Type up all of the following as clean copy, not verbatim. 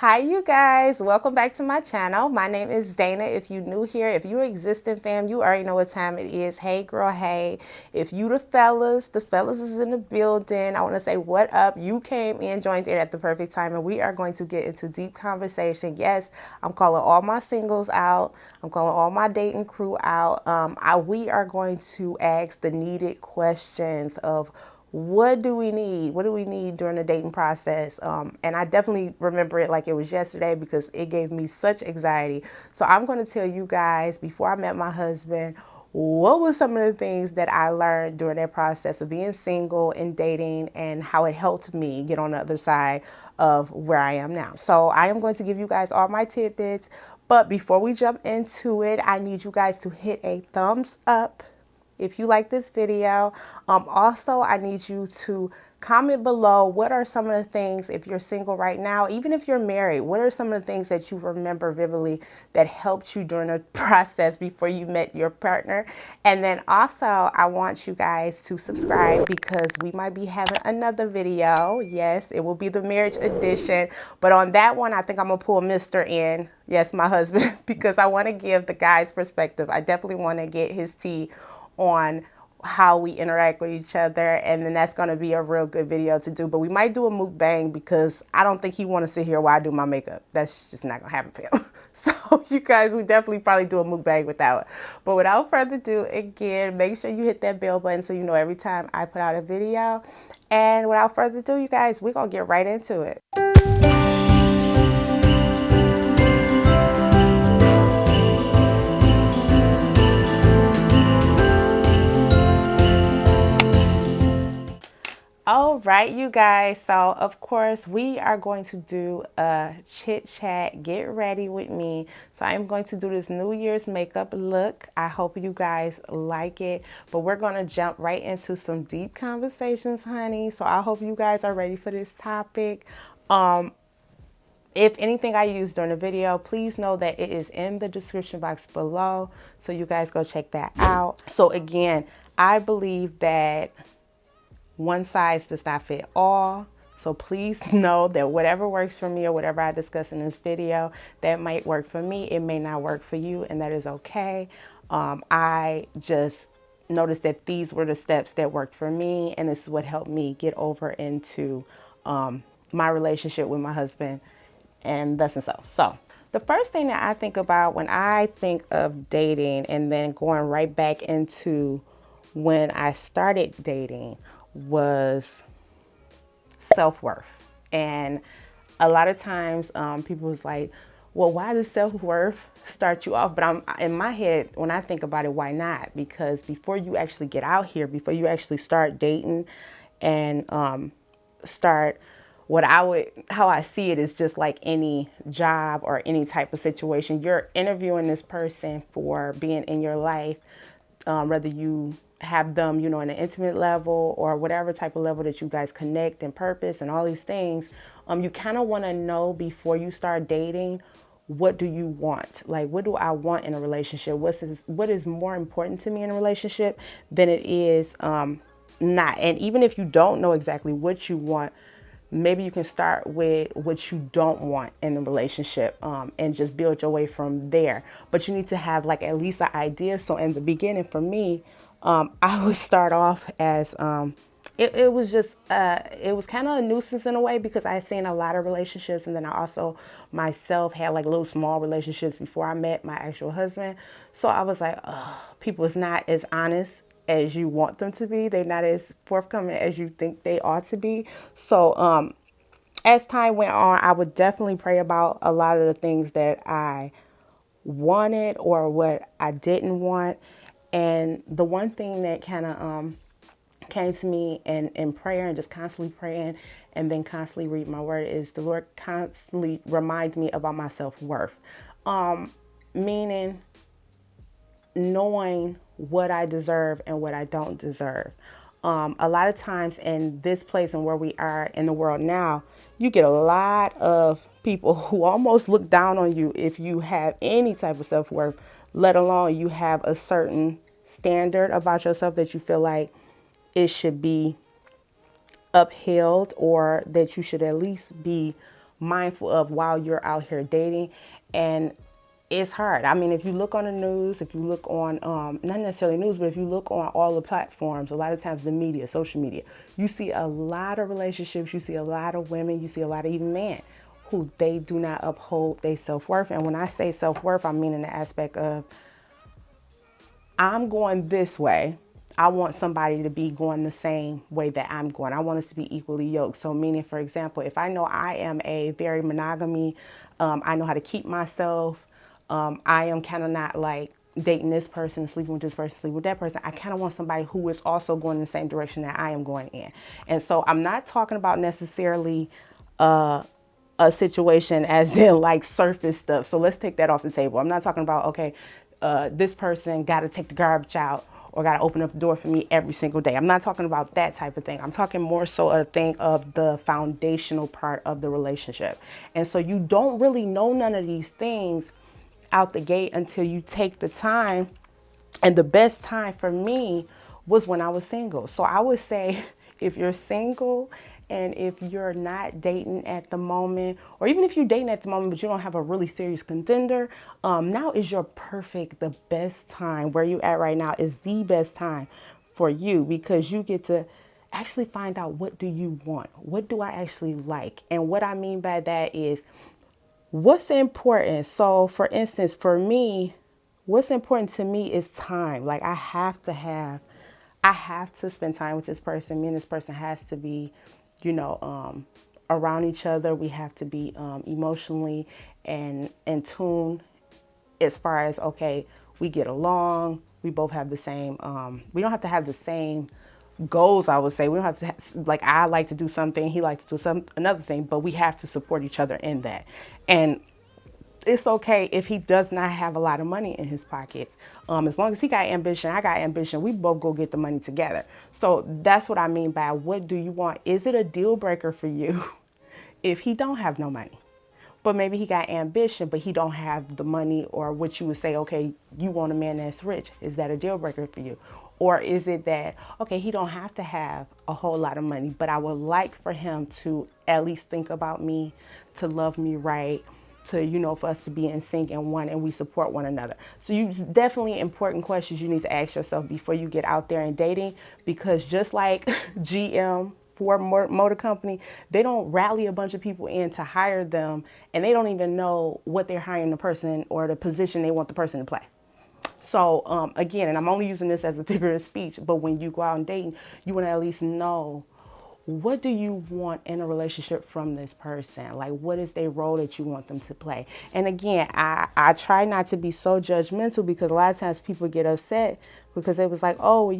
Hi you guys, welcome back to my channel. My name is Dana. If you're new here, if you're existing fam, you already know what time it is. Hey girl, hey. If you the fellas is in the building. I want to say what up. You came in, joined in at the perfect time, and we are going to get into deep conversation. Yes, I'm calling all my singles out. I'm calling all my dating crew out. We are going to ask the needed questions of what do we need? What do we need during the dating process? And I definitely remember it like it was yesterday because it gave me such anxiety. So I'm going to tell you guys, before I met my husband, what was some of the things that I learned during that process of being single and dating and how it helped me get on the other side of where I am now. So I am going to give you guys all my tidbits. But before we jump into it, I need you guys to hit a thumbs up if you like this video. Also, I need you to comment below what are some of the things, if you're single right now, even if you're married, what are some of the things that you remember vividly that helped you during the process before you met your partner. And then also, I want you guys to subscribe because we might be having another video. Yes, it will be the marriage edition, but on that one I think I'm gonna pull Mr. in, yes, my husband, because I want to give the guy's perspective. I definitely want to get his tea on how we interact with each other, and then that's going to be a real good video to do. But we might do a mukbang because I don't think he want to sit here while I do my makeup. That's just not going to happen for him. So you guys, we definitely probably do a mukbang without. But without further ado, again, make sure you hit that bell button so you know every time I put out a video. And without further ado, you guys, we're going to get right into it. All right, you guys. So, of course, we are going to do a chit chat. Get ready with me. So, I'm going to do this New Year's makeup look. I hope you guys like it. But we're going to jump right into some deep conversations, honey. So, I hope you guys are ready for this topic. If anything I use during the video, please know that it is in the description box below. So, you guys go check that out. So, again, I believe that one size does not fit all. So please know that whatever works for me or whatever I discuss in this video, that might work for me. It may not work for you, and that is okay. I just noticed that these were the steps that worked for me, and this is what helped me get over into my relationship with my husband, and thus and so. So the first thing that I think about when I think of dating, and then going right back into when I started dating, was self-worth. And a lot of times people was like, well, why does self-worth start you off? But I'm in my head, when I think about it, why not? Because before you actually get out here, before you actually start dating and start how I see it is just like any job or any type of situation. You're interviewing this person for being in your life, whether you have them, you know, in an intimate level or whatever type of level that you guys connect and purpose and all these things. You kind of want to know before you start dating, what do you want? Like, what do I want in a relationship? What is more important to me in a relationship than it is not? And even if you don't know exactly what you want, maybe you can start with what you don't want in a relationship, and just build your way from there. But you need to have like at least an idea. So in the beginning for me, I would start off as it was just it was kind of a nuisance in a way because I had seen a lot of relationships, and then I also myself had like little small relationships before I met my actual husband. So I was like, oh, people is not as honest as you want them to be. They're not as forthcoming as you think they ought to be. So as time went on, I would definitely pray about a lot of the things that I wanted or what I didn't want. And the one thing that kind of came to me in prayer and just constantly praying and then constantly reading my word is the Lord constantly reminds me about my self-worth. Meaning knowing what I deserve and what I don't deserve. A lot of times in this place and where we are in the world now, you get a lot of people who almost look down on you if you have any type of self-worth, let alone you have a certain standard about yourself that you feel like it should be upheld or that you should at least be mindful of while you're out here dating. And it's hard. I mean, if you look on the news, if you look on, not necessarily news, but if you look on all the platforms, a lot of times the media, social media, you see a lot of relationships, you see a lot of women, you see a lot of even men who they do not uphold their self-worth. And when I say self-worth, I mean in the aspect of, I'm going this way. I want somebody to be going the same way that I'm going. I want us to be equally yoked. So meaning, for example, if I know I am a very monogamy, I know how to keep myself. I am kind of not like dating this person, sleeping with this person, sleeping with that person. I kind of want somebody who is also going in the same direction that I am going in. And so I'm not talking about necessarily a situation as in like surface stuff. So let's take that off the table. I'm not talking about, okay, this person got to take the garbage out or got to open up the door for me every single day. I'm not talking about that type of thing. I'm talking more so a thing of the foundational part of the relationship. And so you don't really know none of these things out the gate until you take the time. And the best time for me was when I was single. So I would say if you're single and if you're not dating at the moment, or even if you're dating at the moment, but you don't have a really serious contender, now is the best time. Where you at right now is the best time for you, because you get to actually find out, what do you want? What do I actually like? And what I mean by that is, what's important. So for instance, for me, what's important to me is time. Like I have to spend time with this person. Me and this person has to be, around each other. We have to be emotionally and in tune, as far as, okay, we get along. We both have the same, we don't have to have the same goals, I would say. We don't have to, like, I like to do something, he likes to do another thing, but we have to support each other in that. And it's okay if he does not have a lot of money in his pockets. As long as he got ambition, I got ambition, we both go get the money together. So that's what I mean by, what do you want? Is it a deal breaker for you if he don't have no money? But maybe he got ambition, but he don't have the money, or what you would say, okay, you want a man that's rich. Is that a deal breaker for you? Or is it that, okay, he don't have to have a whole lot of money, but I would like for him to at least think about me, to love me right, to, for us to be in sync and one, and we support one another. So definitely important questions you need to ask yourself before you get out there and dating, because just like GM, Ford Motor Company, they don't rally a bunch of people in to hire them, and they don't even know what they're hiring the person or the position they want the person to play. So again, and I'm only using this as a figure of speech, but when you go out and dating, you want to at least know, what do you want in a relationship from this person? Like, what is their role that you want them to play? And again, I try not to be so judgmental, because a lot of times people get upset because it was like, oh,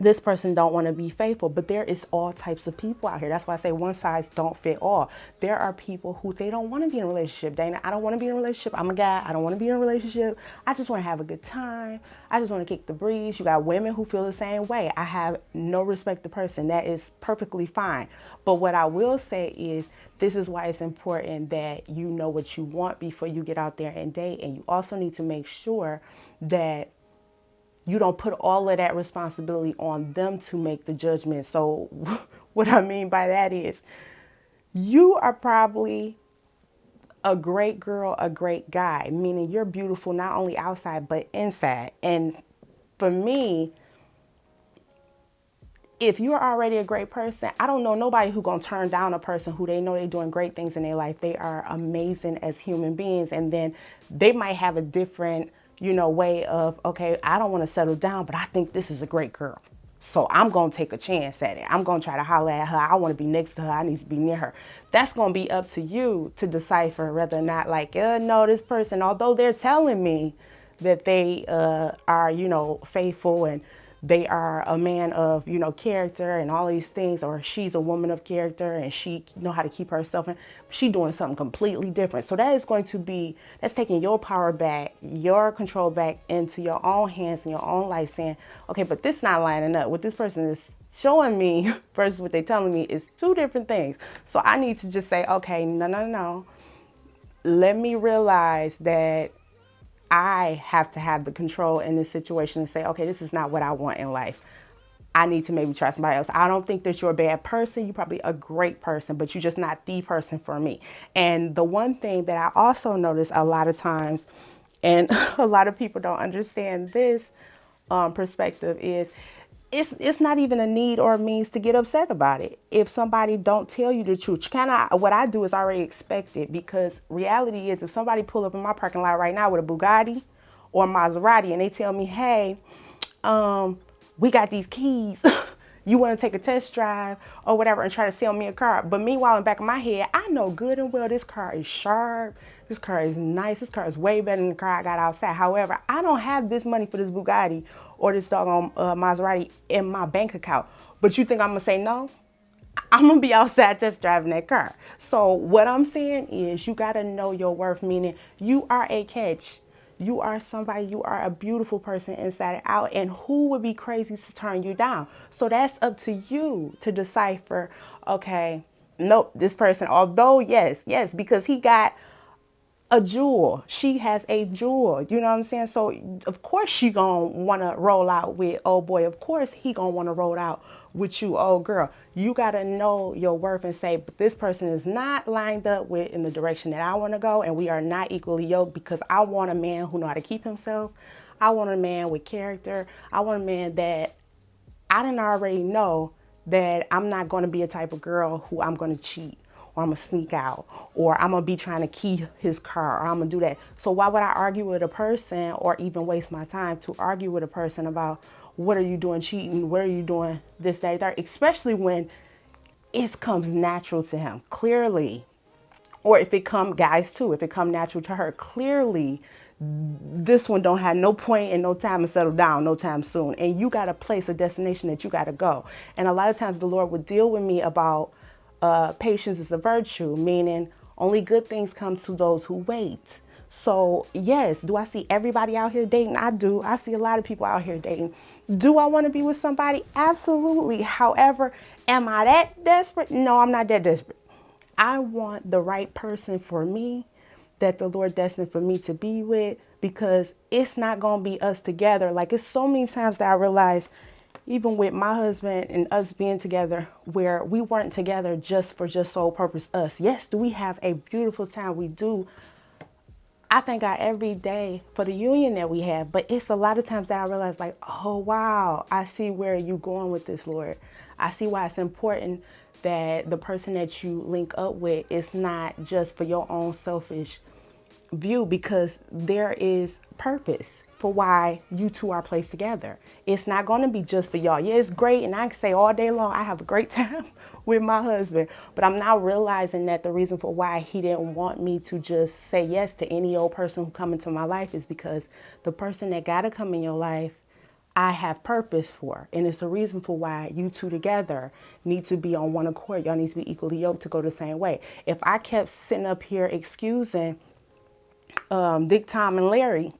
this person don't want to be faithful. But there is all types of people out here. That's why I say one size don't fit all. There are people who, they don't want to be in a relationship. Dana, I don't want to be in a relationship. I'm a guy. I don't want to be in a relationship. I just want to have a good time. I just want to kick the breeze. You got women who feel the same way. I have no respect to person. That is perfectly fine. But what I will say is, this is why it's important that you know what you want before you get out there and date. And you also need to make sure that you don't put all of that responsibility on them to make the judgment. So what I mean by that is, you are probably a great girl, a great guy, meaning you're beautiful not only outside but inside. And for me, if you're already a great person, I don't know nobody who gonna turn down a person who they know they're doing great things in their life. They are amazing as human beings, and then they might have a different way of, okay, I don't want to settle down, but I think this is a great girl, so I'm going to take a chance at it. I'm going to try to holler at her. I want to be next to her. I need to be near her. That's going to be up to you to decipher whether or not, like, no, this person, although they're telling me that they are, faithful, and they are a man of, character and all these things, or she's a woman of character and she know how to keep herself in, she doing something completely different. So that is going to be, that's taking your power back, your control back into your own hands and your own life, saying, okay, but this not lining up. What this person is showing me versus what they telling me is two different things. So I need to just say, okay, no. Let me realize that I have to have the control in this situation and say, okay, this is not what I want in life. I need to maybe try somebody else. I don't think that you're a bad person. You're probably a great person, but you're just not the person for me. And the one thing that I also notice a lot of times, and a lot of people don't understand this perspective, is it's not even a need or a means to get upset about it. If somebody don't tell you the truth, what I do is already expect it, because reality is if somebody pull up in my parking lot right now with a Bugatti or Maserati and they tell me, hey, we got these keys. You want to take a test drive or whatever and try to sell me a car. But meanwhile, in the back of my head, I know good and well this car is sharp. This car is nice. This car is way better than the car I got outside. However, I don't have this money for this Bugatti or this doggone Maserati in my bank account. But you think I'm going to say no? I'm going to be outside test driving that car. So what I'm saying is you got to know your worth, meaning you are a catch. You are somebody, you are a beautiful person inside and out, and who would be crazy to turn you down? So that's up to you to decipher, okay, nope, this person, although yes, because he got a jewel. She has a jewel. You know what I'm saying? So of course she gonna wanna roll out with old boy. Of course he gonna wanna roll out with you, old girl. You gotta know your worth and say, but this person is not lined up with in the direction that I wanna go, and we are not equally yoked, because I want a man who know how to keep himself. I want a man with character. I want a man that I didn't already know that I'm not gonna be a type of girl who I'm gonna cheat, or I'm gonna sneak out, or I'm gonna be trying to key his car, or I'm gonna do that. So why would I argue with a person or even waste my time to argue with a person about what are you doing cheating? What are you doing this, that, that? Especially when it comes natural to him, clearly. Or if it come, guys too, if it come natural to her, clearly this one don't have no point and no time to settle down no time soon. And you got a place, a destination that you got to go. And a lot of times the Lord would deal with me about patience is a virtue, meaning only good things come to those who wait. So yes, do I see everybody out here dating? I do. I see a lot of people out here dating. Do I want to be with somebody? Absolutely. However, am I that desperate? No, I'm not that desperate. I want the right person for me that the Lord destined for me to be with, because it's not going to be us together. Like, it's so many times that I realize, even with my husband and us being together, where we weren't together just for sole purpose us. Yes, do we have a beautiful time? We do. I thank God every day for the union that we have, but it's a lot of times that I realize, like, oh, wow, I see where you're going with this, Lord. I see why it's important that the person that you link up with is not just for your own selfish view, because there is purpose for why you two are placed together. It's not going to be just for y'all. Yeah, it's great, and I can say all day long I have a great time with my husband, but I'm now realizing that the reason for why he didn't want me to just say yes to any old person who come into my life is because the person that got to come in your life, I have purpose for. And it's a reason for why you two together need to be on one accord. Y'all need to be equally yoked to go the same way. If I kept sitting up here excusing Dick, Tom, and Larry,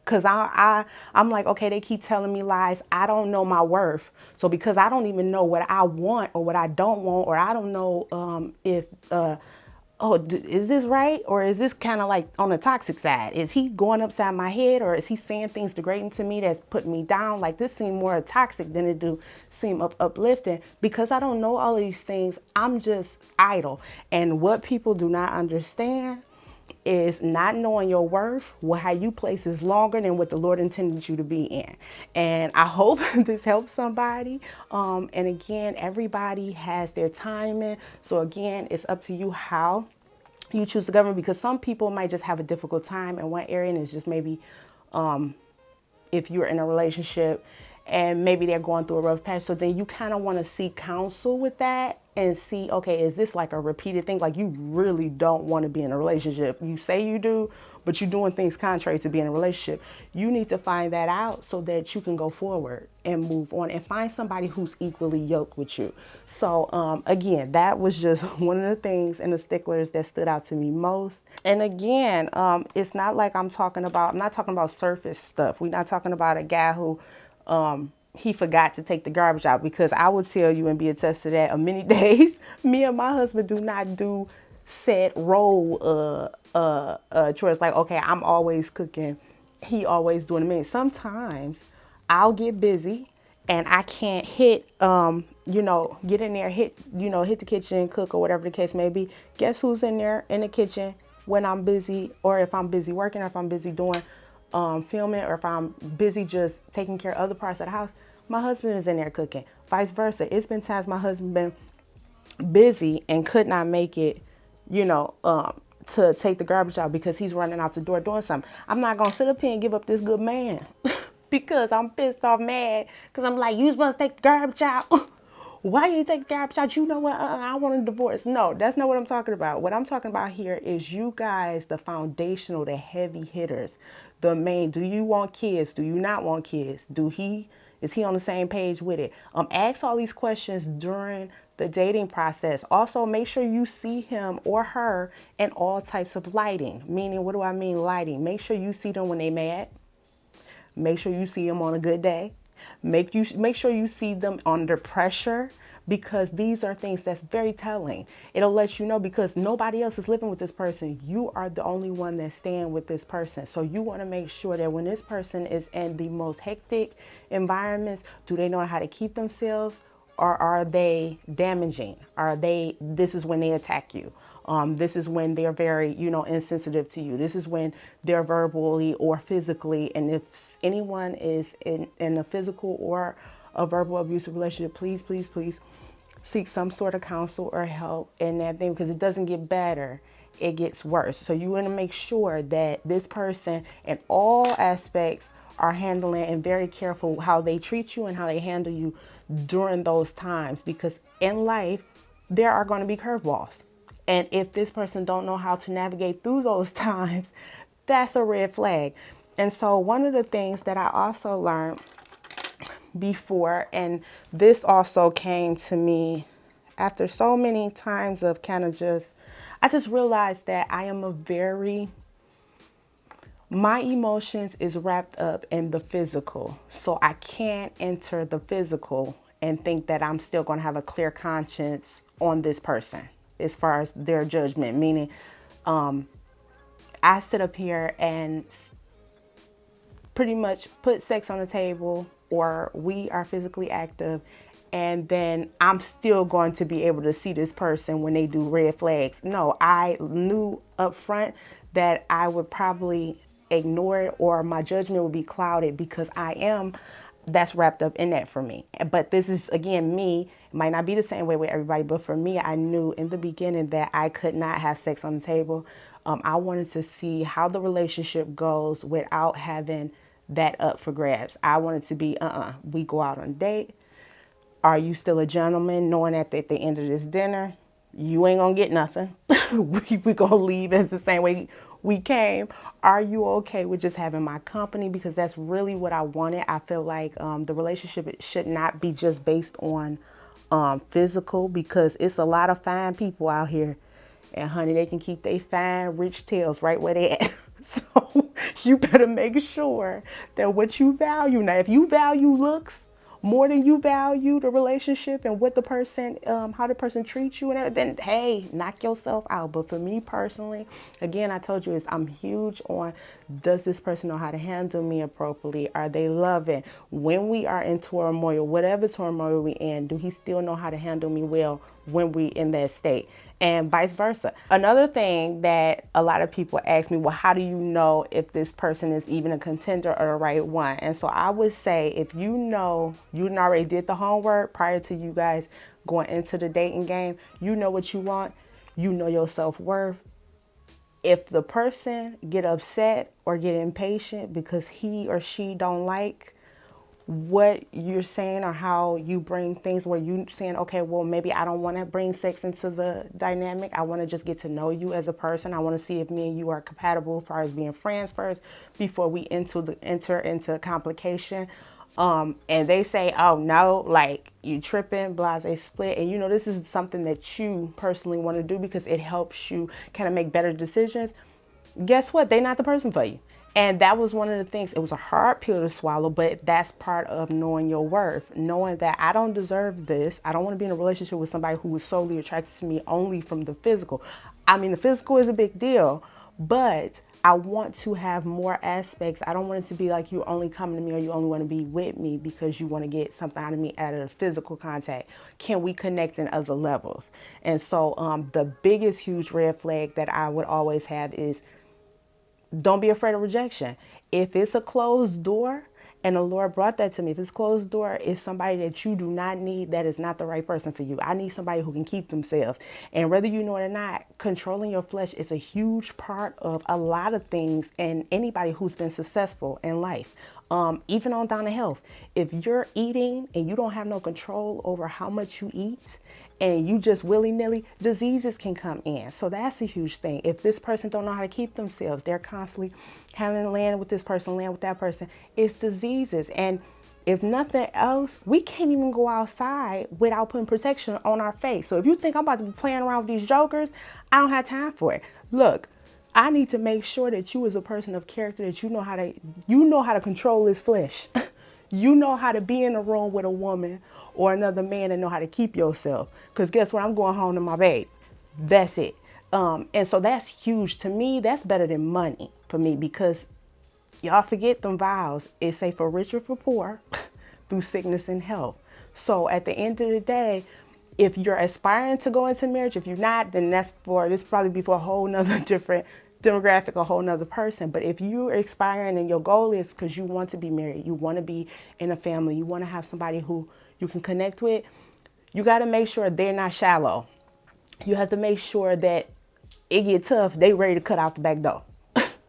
because I'm like, okay, they keep telling me lies. I don't know my worth. So because I don't even know what I want or what I don't want, or I don't know if, is this right? Or is this kind of like on the toxic side? Is he going upside my head, or is he saying things degrading to me that's putting me down? Like, this seems more toxic than it do seem uplifting. Because I don't know all of these things, I'm just idle. And what people do not understand is not knowing your worth, how you place is longer than what the Lord intended you to be in. And I hope this helps somebody. And again, everybody has their timing. So again, it's up to you how you choose to govern, because some people might just have a difficult time in one area, and it's just maybe if you're in a relationship and maybe they're going through a rough patch. So then you kind of want to seek counsel with that and see, okay, is this like a repeated thing? Like, you really don't want to be in a relationship. You say you do, but you're doing things contrary to being in a relationship. You need to find that out so that you can go forward and move on and find somebody who's equally yoked with you. So again, that was just one of the things and the sticklers that stood out to me most. And again, it's not like I'm not talking about surface stuff. We're not talking about a guy who he forgot to take the garbage out, because I will tell you and be attest to that many days, me and my husband do not do set role chores. Like, okay, I'm always cooking, he always doing the meal. Sometimes I'll get busy and I can't hit, you know, get in there, hit, you know, hit the kitchen, cook, or whatever the case may be. Guess who's in there in the kitchen when I'm busy, or if I'm busy working, or if I'm busy doing filming, or if I'm busy just taking care of other parts of the house? My husband is in there cooking. Vice versa. It's been times my husband been busy and could not make it, you know, to take the garbage out because he's running out the door doing something. I'm not gonna sit up here and give up this good man because I'm pissed off, mad, because I'm like, you supposed to take the garbage out. Why you take the garbage out? You know what? I want a divorce. No, that's not what I'm talking about. What I'm talking about here is you guys, the foundational, the heavy hitters, the main. Do you want kids? Do you not want kids? Is he on the same page with it? Ask all these questions during the dating process. Also, make sure you see him or her in all types of lighting. Meaning, what do I mean lighting? Make sure you see them when they mad. Make sure you see them on a good day. Make sure you see them under pressure, because these are things that's very telling. It'll let you know, because nobody else is living with this person. You are the only one that's staying with this person. So you want to make sure that when this person is in the most hectic environments, do they know how to keep themselves, or are they damaging? This is when they attack you. This is when they're very, you know, insensitive to you. This is when they're verbally or physically. And if anyone is in a physical or a verbal abusive relationship, please, please, please seek some sort of counsel or help in that thing, because it doesn't get better. It gets worse. So you want to make sure that this person in all aspects are handling and very careful how they treat you and how they handle you during those times, because in life, there are going to be curveballs. And if this person don't know how to navigate through those times, that's a red flag. And so one of the things that I also learned before, and this also came to me after so many times of I just realized that my emotions is wrapped up in the physical. So I can't enter the physical and think that I'm still going to have a clear conscience on this person as far as their judgment. Meaning, I sit up here and pretty much put sex on the table, or we are physically active, and then I'm still going to be able to see this person when they do red flags. No, I knew up front that I would probably ignore it, or my judgment would be clouded, because that's wrapped up in that for me. But this is, again, me. It might not be the same way with everybody, but for me, I knew in the beginning that I could not have sex on the table. I wanted to see how the relationship goes without having that up for grabs. I wanted to be, we go out on a date. Are you still a gentleman, knowing that at the end of this dinner, you ain't gonna get nothing. we gonna leave as the same way we came. Are you okay with just having my company? Because that's really what I wanted. I feel like the relationship should not be just based on physical, because it's a lot of fine people out here. And honey, they can keep their fine, rich tails right where they at. So you better make sure that what you value. Now, if you value looks more than you value the relationship and what the person, how the person treats you, and then hey, knock yourself out. But for me personally, again, I told you, I'm huge on, does this person know how to handle me appropriately? Are they loving? When we are in turmoil, whatever turmoil we in, do he still know how to handle me well when we in that state? And vice versa. Another thing that a lot of people ask me, well, how do you know if this person is even a contender or the right one? And so I would say, if you know you already did the homework prior to you guys going into the dating game, you know what you want, you know your self-worth. If the person get upset or get impatient because he or she don't like what you're saying or how you bring things, where you saying, okay, well, maybe I don't want to bring sex into the dynamic. I want to just get to know you as a person. I want to see if me and you are compatible as far as being friends first before we enter into complication. And they say, oh no, like you tripping, blase split. And you know, this is something that you personally want to do because it helps you kind of make better decisions. Guess what? They're not the person for you. And that was one of the things. It was a hard pill to swallow, but that's part of knowing your worth. Knowing that I don't deserve this. I don't want to be in a relationship with somebody who is solely attracted to me only from the physical. I mean, the physical is a big deal, but I want to have more aspects. I don't want it to be like you only coming to me or you only want to be with me because you want to get something out of me out of physical contact. Can we connect in other levels? And so the biggest huge red flag that I would always have is don't be afraid of rejection. If it's a closed door, and the Lord brought that to me. If it's closed door, it's somebody that you do not need, that is not the right person for you. I need somebody who can keep themselves. And whether you know it or not, controlling your flesh is a huge part of a lot of things and anybody who's been successful in life. Even on down to health. If you're eating and you don't have no control over how much you eat, and you just willy-nilly, diseases can come in. So that's a huge thing. If this person don't know how to keep themselves, they're constantly having to land with this person, land with that person, it's diseases. And if nothing else, we can't even go outside without putting protection on our face. So if you think I'm about to be playing around with these jokers, I don't have time for it. Look, I need to make sure that you as a person of character, that you know how to control this flesh. You know how to be in a room with a woman or another man and know how to keep yourself. Because guess what? I'm going home to my babe. That's it. And so that's huge. To me, that's better than money for me, because y'all forget them vows. It's say for rich or for poor, through sickness and health. So at the end of the day, if you're aspiring to go into marriage, if you're not, then this probably be for a whole nother different demographic, a whole nother person. But if you're aspiring and your goal is because you want to be married, you want to be in a family, you want to have somebody who you can connect with, you got to make sure they're not shallow. You have to make sure that it get tough, they ready to cut out the back door.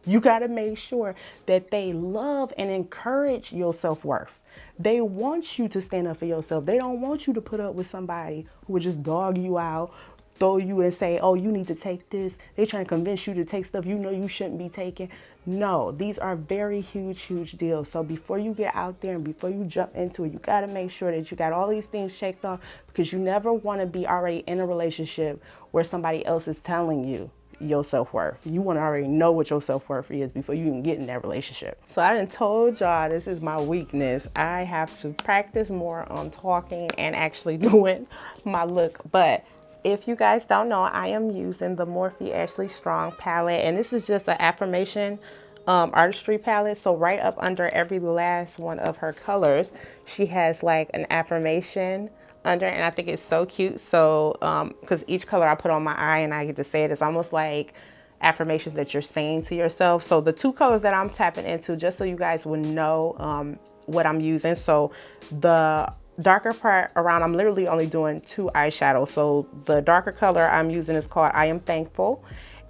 You got to make sure that they love and encourage your self-worth. They want you to stand up for yourself. They don't want you to put up with somebody who would just dog you out, throw you and say, oh, you need to take this. They trying to convince you to take stuff you know you shouldn't be taking. No, these are very huge deals. So before you get out there and before you jump into it, you got to make sure that you got all these things checked off, because you never want to be already in a relationship where somebody else is telling you your self-worth. You want to already know what your self-worth is before you even get in that relationship. So I done told y'all this is my weakness. I have to practice more on talking and actually doing my look. But if you guys don't know, I am using the Morphe Ashley Strong palette, and this is just an Affirmation artistry palette. So right up under every last one of her colors, she has like an affirmation under, and I think it's so cute. So because each color I put on my eye and I get to say it, it's almost like affirmations that you're saying to yourself. So the two colors that I'm tapping into, just so you guys would know what I'm using. So the darker part around, I'm literally only doing 2 eyeshadows. So the darker color I'm using is called I Am Thankful.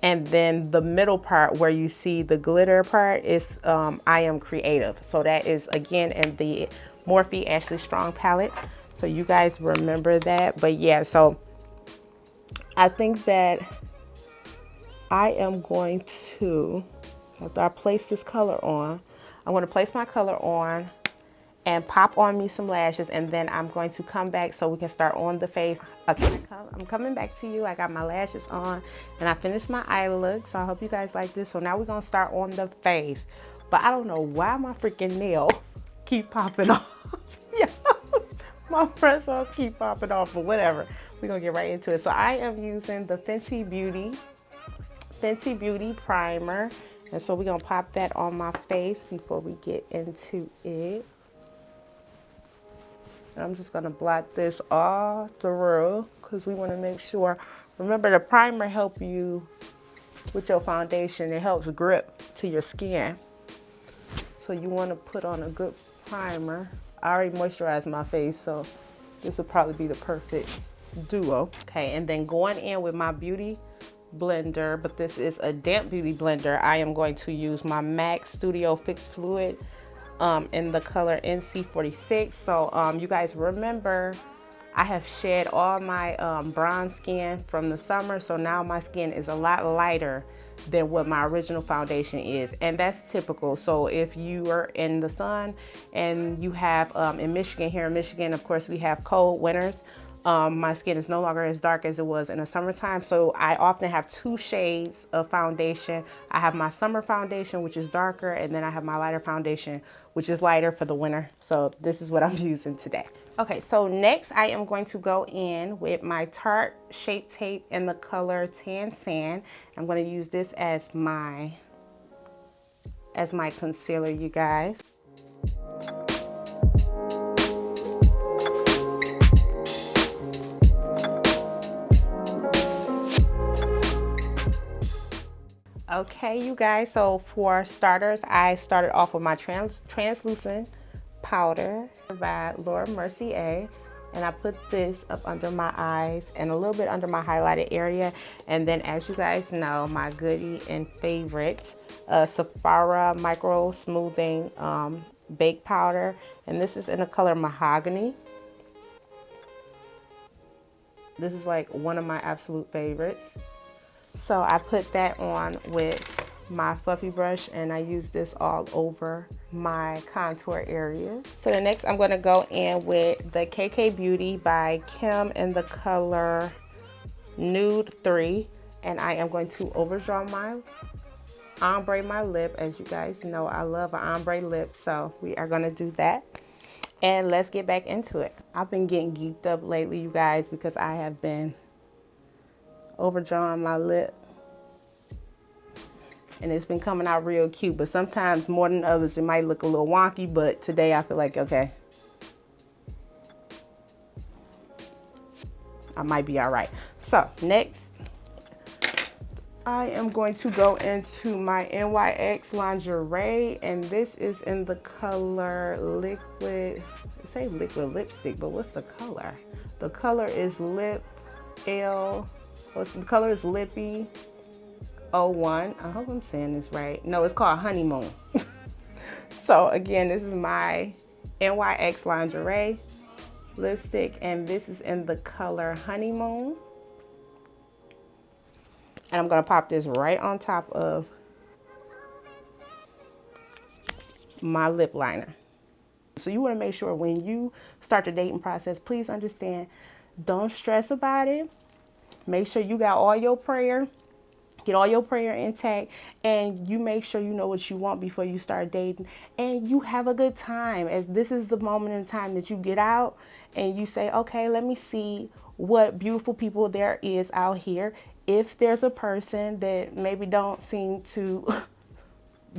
And then the middle part where you see the glitter part is I Am Creative. So that is again in the Morphe Ashley Strong palette. So you guys remember that. But yeah, so I think that I am going to, after I place this color on, I'm going to place my color on and pop on me some lashes, and then I'm going to come back so we can start on the face. Okay, I'm coming back to you. I got my lashes on and I finished my eye look. So I hope you guys like this. So now we're going to start on the face. But I don't know why my freaking nail keep popping off. Yeah. My press offs keep popping off, but whatever. We're gonna get right into it. So I am using the Fenty Beauty primer. And so we're gonna pop that on my face before we get into it. And I'm just gonna blot this all through because we wanna make sure. Remember, the primer helps you with your foundation. It helps grip to your skin. So you wanna put on a good primer. I already moisturized my face, so this will probably be the perfect duo. Okay, and then going in with my beauty blender, but this is a damp beauty blender. I am going to use my M.A.C Studio Fix Fluid in the color NC46. So you guys remember, I have shed all my bronze skin from the summer, so now my skin is a lot lighter than what my original foundation is, and that's typical. So if you are in the sun and you have in Michigan, here in Michigan, of course, we have cold winters. My skin is no longer as dark as it was in the summertime, so I often have 2 shades of foundation. I have my summer foundation, which is darker, and then I have my lighter foundation, which is lighter for the winter. So this is what I'm using today. Okay, so next I am going to go in with my Tarte Shape Tape in the color Tan Sand. I'm going to use this as my as my concealer, you guys. Okay, you guys, so for starters, I started off with my translucent powder by Laura Mercier, and I put this up under my eyes and a little bit under my highlighted area. And then, as you guys know, my goodie and favorite Sephora micro smoothing baked powder, and this is in the color mahogany. This is like one of my absolute favorites. So I put that on with my fluffy brush, and I use this all over my contour areas. So the next I'm going to go in with the KKW Beauty by Kim in the color Nude 3, and I am going to overdraw my ombre my lip. As you guys know, I love an ombre lip, so we are going to do that. And let's get back into it. I've been getting geeked up lately, you guys, because I have been overdrawing my lip, and it's been coming out real cute, but sometimes more than others it might look a little wonky, but today I feel like okay, I might be all right. So next I am going to go into my NYX lingerie, and this is in the color liquid, I say liquid lipstick, but what's the color? The color is Lip L. The color is Lippy 01. I hope I'm saying this right. No, it's called Honeymoon. So again, this is my NYX lingerie lipstick, and this is in the color Honeymoon. And I'm gonna pop this right on top of my lip liner. So you wanna make sure when you start the dating process, please understand, don't stress about it. Make sure you got all your prayer, get all your prayer intact, and you make sure you know what you want before you start dating, and you have a good time. As this is the moment in time that you get out and you say, okay, let me see what beautiful people there is out here. If there's a person that maybe don't seem to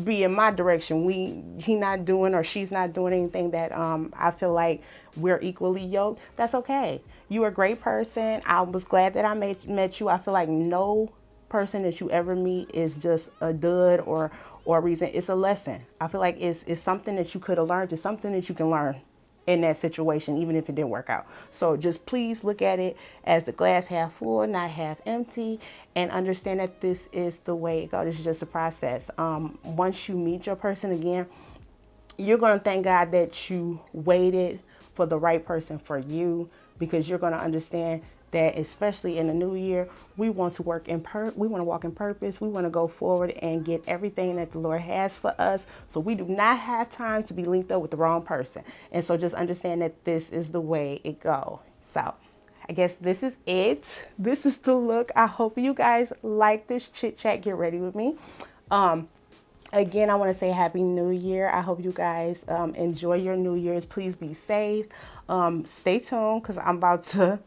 be in my direction, he not doing or she's not doing anything that I feel like we're equally yoked, that's okay. You're a great person. I was glad that I met you. I feel like no person that you ever meet is just a dud or a reason. It's a lesson. I feel like it's something that you could have learned. It's something that you can learn in that situation, even if it didn't work out. So just please look at it as the glass half full, not half empty, and understand that this is the way it goes. This is just a process. Once you meet your person again, you're going to thank God that you waited for the right person for you, because you're going to understand that, especially in the new year, we want to walk in purpose. We want to go forward and get everything that the Lord has for us. So we do not have time to be linked up with the wrong person. And so just understand that this is the way it goes. So I guess this is it. This is the look. I hope you guys like this chit chat. Get ready with me. Again, I want to say Happy New Year. I hope you guys enjoy your New Year's. Please be safe. Stay tuned, because I'm about to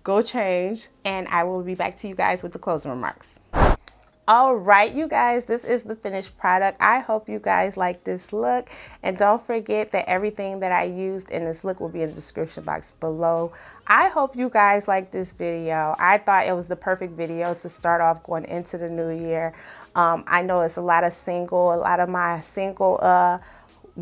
go change, and I will be back to you guys with the closing remarks. All right, you guys, this is the finished product. I hope you guys like this look, and don't forget that everything that I used in this look will be in the description box below. I hope you guys like this video. I thought it was the perfect video to start off going into the new year. I know it's a lot of my single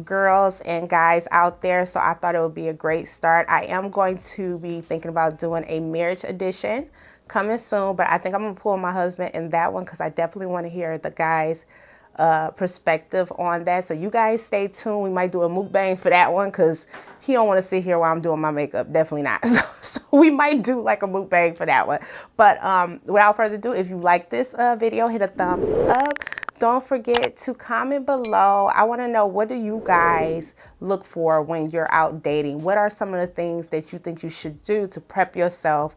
girls and guys out there, so I thought it would be a great start. I am going to be thinking about doing a marriage edition coming soon, but I think I'm gonna pull my husband in that one, because I definitely want to hear the guys perspective on that. So you guys stay tuned. We might do a mukbang for that one, because he don't want to sit here while I'm doing my makeup. Definitely not. So we might do like a mukbang for that one. But without further ado, if you like this video, hit a thumbs up. Don't forget to comment below. I want to know, what do you guys look for when you're out dating? What are some of the things that you think you should do to prep yourself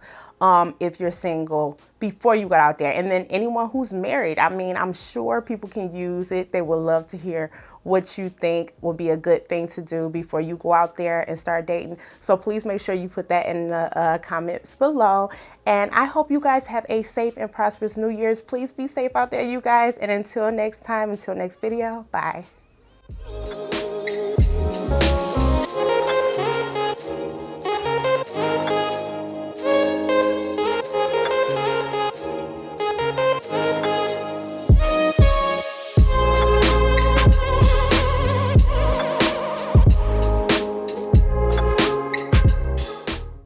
if you're single before you go out there? And then anyone who's married, I mean, I'm sure people can use it. They would love to hear what you think would be a good thing to do before you go out there and start dating. So please make sure you put that in the comments below. And I hope you guys have a safe and prosperous New Year's. Please be safe out there, you guys. And until next time, until next video, bye.